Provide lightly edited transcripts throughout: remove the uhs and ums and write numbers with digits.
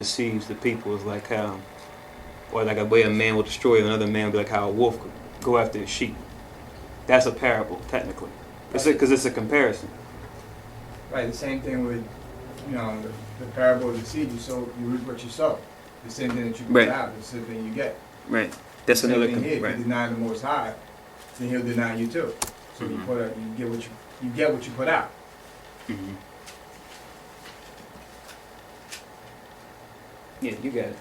deceives the people is like how, or like a way a man will destroy another man, will be like how a wolf could go after a sheep. That's a parable, technically. Because it's a comparison. Right, the same thing with, the parable of the seed. You sow, you reap what you sow. The same thing that you put out, the same thing you get. Right. That's the another same thing here. right. If you deny the Most High, then He'll deny you too. So you get what you put out. Mm-hmm. Yeah, you got it.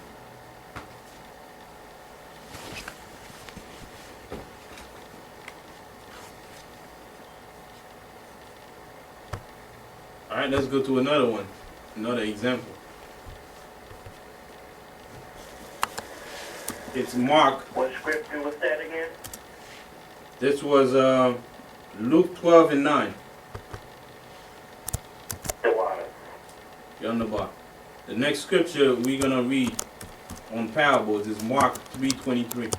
All right, let's go to another one, another example. It's Mark. What scripture was that again? This was Luke 12 and 9. The water. You're on the bar. The next scripture we're going to read on parables is Mark 3:23.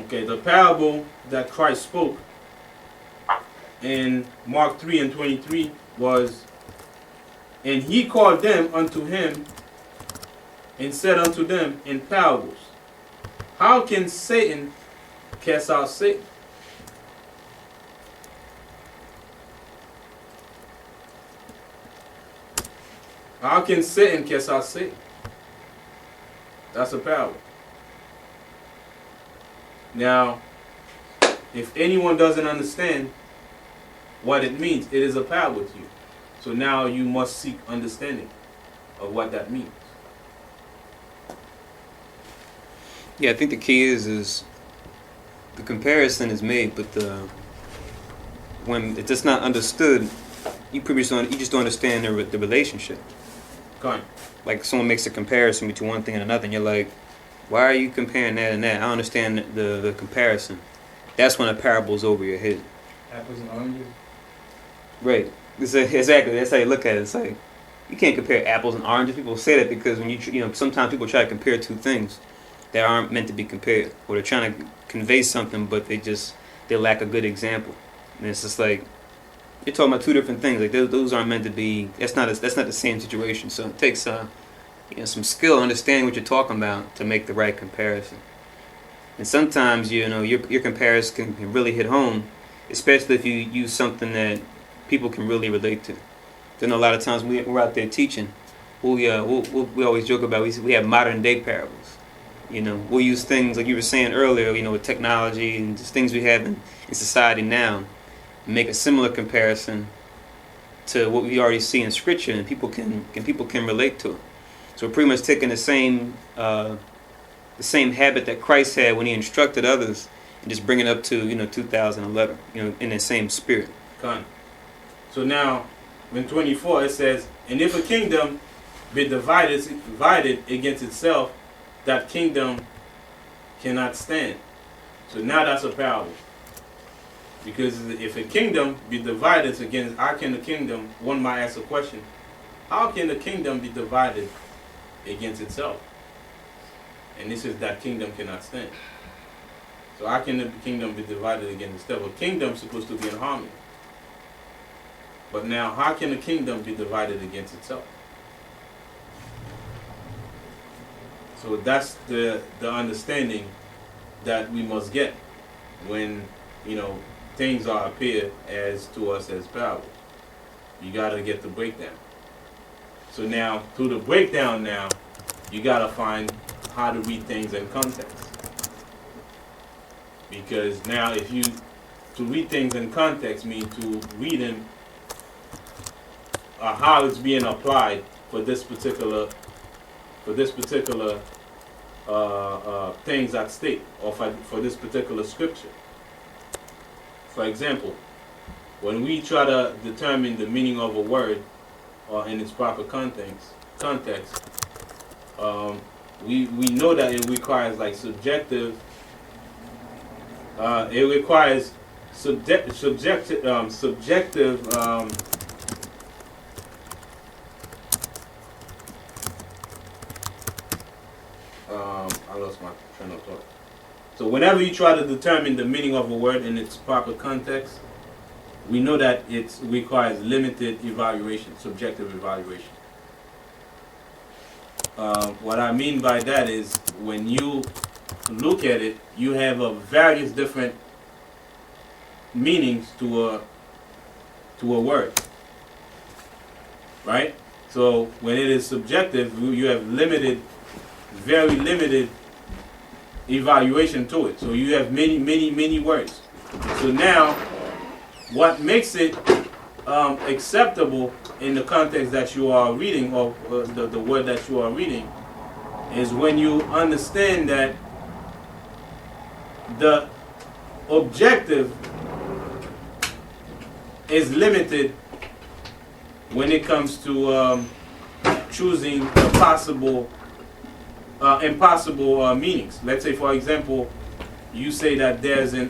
Okay, the parable that Christ spoke in Mark 3 and 23 was, and he called them unto him and said unto them in parables, how can Satan cast out Satan? How can Satan cast out Satan? That's a parable. Now, if anyone doesn't understand what it means, it is a parable to you. So now you must seek understanding of what that means. Yeah, I think the key is the comparison is made, but when it's just not understood, you just don't understand the relationship. Okay. Like someone makes a comparison between one thing and another, and you're like, why are you comparing that and that? I don't understand the comparison. That's when a parable's over your head. Apples and oranges. Right. Exactly. That's how you look at it. It's like you can't compare apples and oranges. People say that because when sometimes people try to compare two things that aren't meant to be compared, or they're trying to convey something, but they lack a good example. And it's just like you're talking about two different things. Like those aren't meant to be. That's not the same situation. So it takes some skill, understanding what you're talking about to make the right comparison. And sometimes your comparison can really hit home, especially if you use something that people can really relate to. Then a lot of times we're out there teaching, we always joke about we have modern day parables. We'll use things like you were saying earlier, with technology and just things we have in society now, and make a similar comparison to what we already see in Scripture, and people can relate to it. So we're pretty much taking the same habit that Christ had when he instructed others, and just bring it up to 2011, in the same spirit. Fine. So now, in 24 it says, and if a kingdom be divided against itself, that kingdom cannot stand. So now that's a parable. Because if a kingdom be divided against, how can the kingdom, one might ask a question, how can the kingdom be divided against itself? And this is that kingdom cannot stand. So how can the kingdom be divided against itself? A kingdom is supposed to be in harmony. But now, how can a kingdom be divided against itself? So that's the understanding that we must get when, things are appear as to us as parables. You got to get the breakdown. So now, through the breakdown now, you got to find how to read things in context. Because now to read things in context means to read them how it's being applied for this particular things at stake, or for this particular scripture. For example, when we try to determine the meaning of a word or in its proper context, we know that it requires like subjective. It requires subjective lost my train of thought. So whenever you try to determine the meaning of a word in its proper context, we know that it requires limited evaluation, subjective evaluation. What I mean by that is when you look at it, you have various different meanings to a word, right? So when it is subjective, you have very limited evaluation to it. So you have many words. So now, what makes it acceptable in the context that you are reading, or the word that you are reading, is when you understand that the objective is limited when it comes to choosing the possible, impossible meanings. Let's say, for example, you say that there's a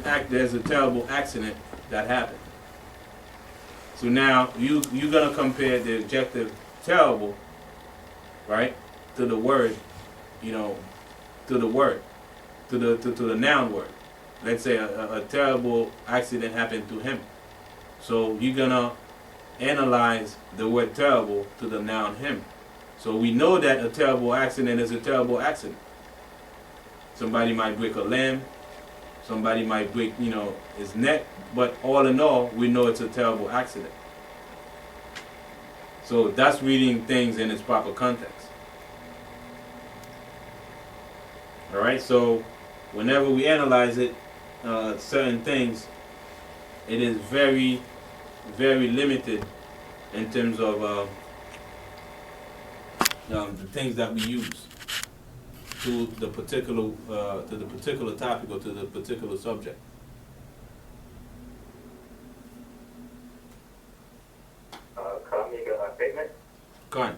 terrible accident that happened. So now you're gonna compare the adjective terrible, right, to the word, to the noun word. Let's say a terrible accident happened to him. So you're gonna analyze the word terrible to the noun him. So we know that a terrible accident is a terrible accident. Somebody might break a limb, somebody might break, his neck, but all in all, we know it's a terrible accident. So that's reading things in its proper context. Alright, so whenever we analyze it, certain things, it is very, very limited in terms of the things that we use to the particular topic or to the particular subject. Can I make a statement? Go on.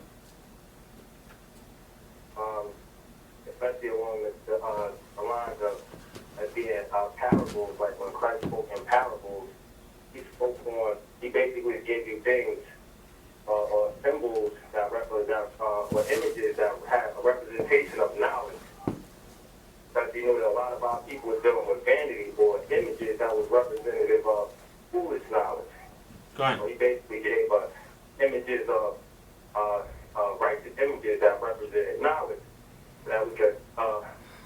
Especially along the lines of being parables, like when Christ spoke in parables, he basically gave you things or symbols that represent, or images that have a representation of knowledge. Because you know that a lot of our people are dealing with vanity or images that was representative of foolish knowledge. Go on. So he basically gave us images of righteous images that represented knowledge, so that we could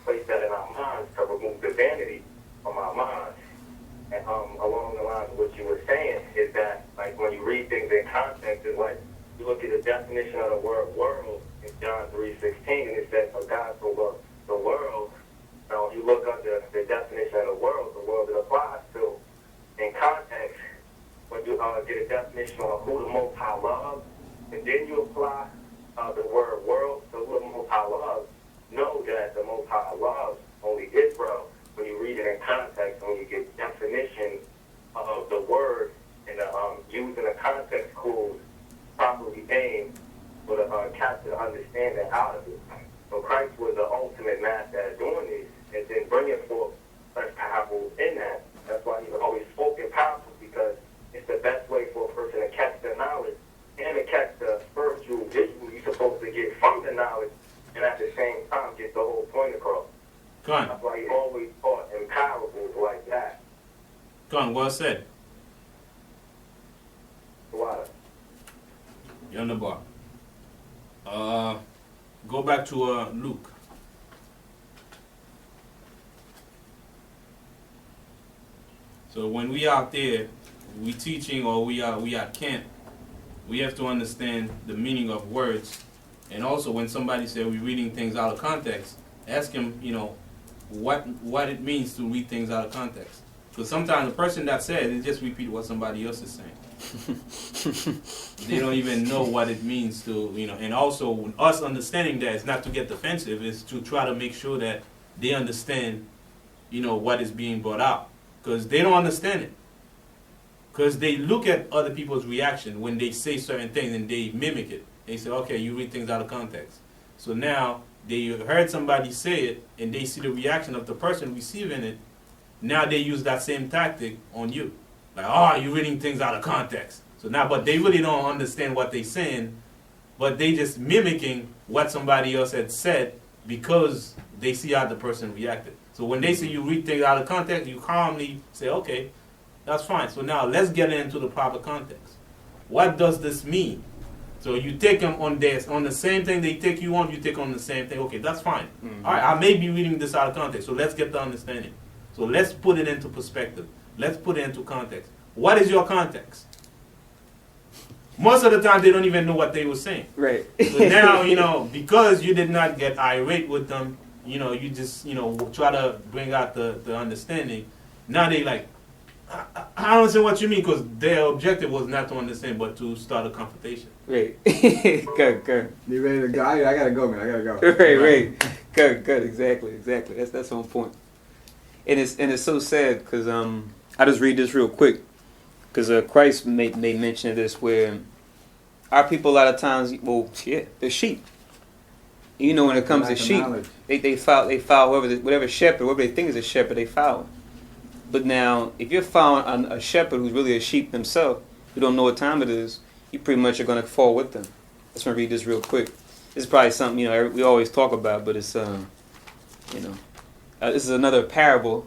place that in our minds to remove the vanity from our minds. And along the lines of what you were saying is that, like, when you read things in context, it's like you look at the definition of the word world in John 3:16, and it says, "For God so loved the world." Now, if you look up the definition of the world it applies to, in context, when you get a definition of who the Most High loves, and then you apply the word world to who the Most High loves, know that the Most High loves only Israel. When you read it in context, when you get definition of the word and using the context clues properly aimed for the capture the understanding out of it. So Christ was the ultimate master at doing this, and then bringing forth such parables in that. That's why he always spoke in parables, because it's the best way for a person to catch the knowledge and to catch the spiritual visual you're supposed to get from the knowledge, and at the same time get the whole point across. Go on. That's why he always taught in parables like that. Go on, well said. Why? You're on the bar. Go back to Luke. So when we out there, we teaching or we at camp, we have to understand the meaning of words. And also when somebody says we're reading things out of context, ask him, what it means to read things out of context. Because sometimes the person that says it just repeat what somebody else is saying. They don't even know what it means to, and also us understanding that it's not to get defensive, it's to try to make sure that they understand, what is being brought out. Because they don't understand it. Because they look at other people's reaction when they say certain things and they mimic it. They say, okay, you read things out of context. So now they heard somebody say it and they see the reaction of the person receiving it. Now they use that same tactic on you. Like, you're reading things out of context. So now, but they really don't understand what they're saying, but they just mimicking what somebody else had said because they see how the person reacted. So when they see you read things out of context, you calmly say, okay, that's fine. So now let's get into the proper context. What does this mean? So you take them on the same thing they take you on, you take on the same thing. Okay, that's fine. Mm-hmm. All right, I may be reading this out of context, so let's get the understanding. So let's put it into perspective. Let's put it into context. What is your context? Most of the time, they don't even know what they were saying. Right. So now, because you did not get irate with them, you just, try to bring out the understanding. Now they like, I don't understand what you mean, because their objective was not to understand, but to start a confrontation. Right. Good. You ready to go? I gotta go, man. I gotta go. Right. Good. Exactly. That's on point. And it's so sad because I just read this real quick because Christ made mention of this where our people a lot of times, they're sheep. When it comes to sheep, they follow whatever shepherd, whatever they think is a shepherd, they follow. But now, if you're following a shepherd who's really a sheep themselves, who don't know what time it is, you pretty much are going to fall with them. I just want to read this real quick. This is probably something we always talk about, but it's this is another parable.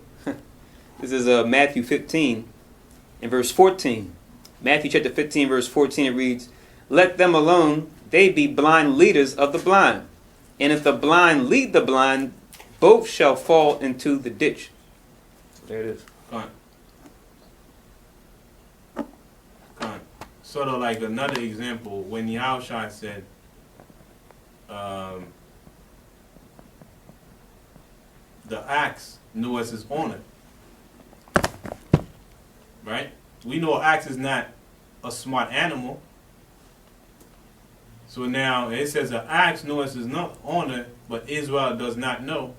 This is Matthew 15 and verse 14. Matthew chapter 15 verse 14, it reads, "Let them alone, they be blind leaders of the blind. And if the blind lead the blind, both shall fall into the ditch." So there it is. Sort of like another example, when Yasharahla said, the axe knows his owner. Right? We know an axe is not a smart animal. So now it says an axe knows his owner, but Israel does not know.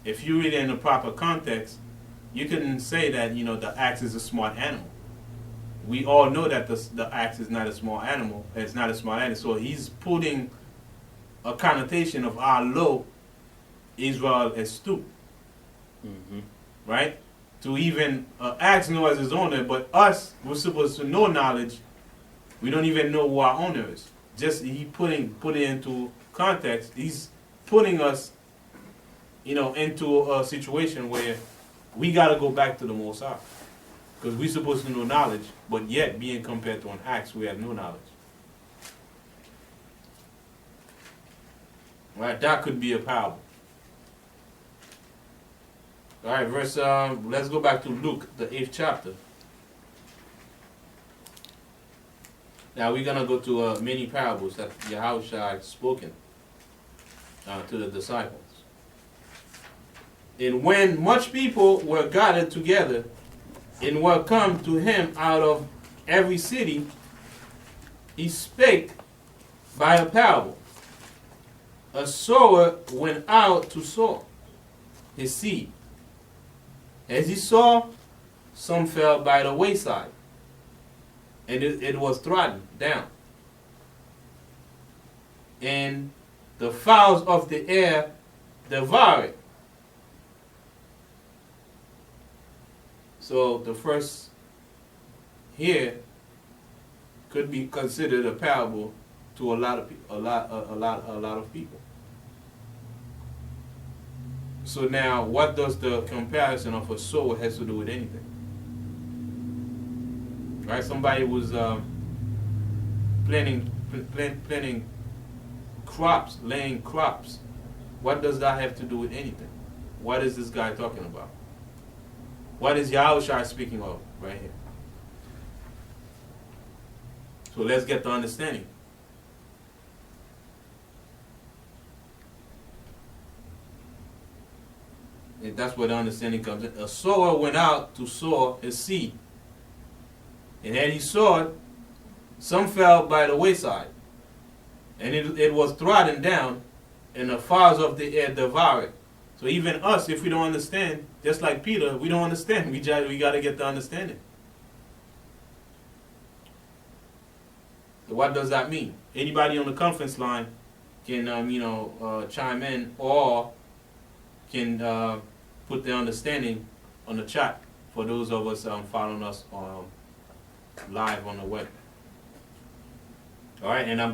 If you read it in the proper context, you can say that, the axe is a smart animal. We all know that the axe is not a small animal. It's not a small animal. So he's putting a connotation of our law, Israel is stupid. Mm-hmm. Right? To even axe know as his owner, but us, we're supposed to know knowledge. We don't even know who our owner is. Just he put it into context. He's putting us, into a situation where we got to go back to the Most High. Because we're supposed to know knowledge, but yet being compared to an axe, we have no knowledge. Right? That could be a parable. All right, let's go back to Luke, the 8th chapter. Now we're going to go to many parables that Yahushua had spoken to the disciples. And when much people were gathered together, and were come to him out of every city, he spake by a parable. A sower went out to sow his seed. As he saw, some fell by the wayside, and it was trodden down. And the fowls of the air devoured it. So the first here could be considered a parable to a lot of people, a lot of people. So now, what does the comparison of a sower has to do with anything? Right? Somebody was planting crops, laying crops. What does that have to do with anything? What is this guy talking about? What is Yahushua speaking of right here? So let's get the understanding. And that's where the understanding comes in. A sower went out to sow his seed. And as he sowed, some fell by the wayside. And it was trodden down, and the fowls of the air devoured. So even us, if we don't understand, just like Peter, we don't understand. We got to get the understanding. So what does that mean? Anybody on the conference line can, chime in or can put their understanding on the chat for those of us following us live on the web. All right, and I'm going to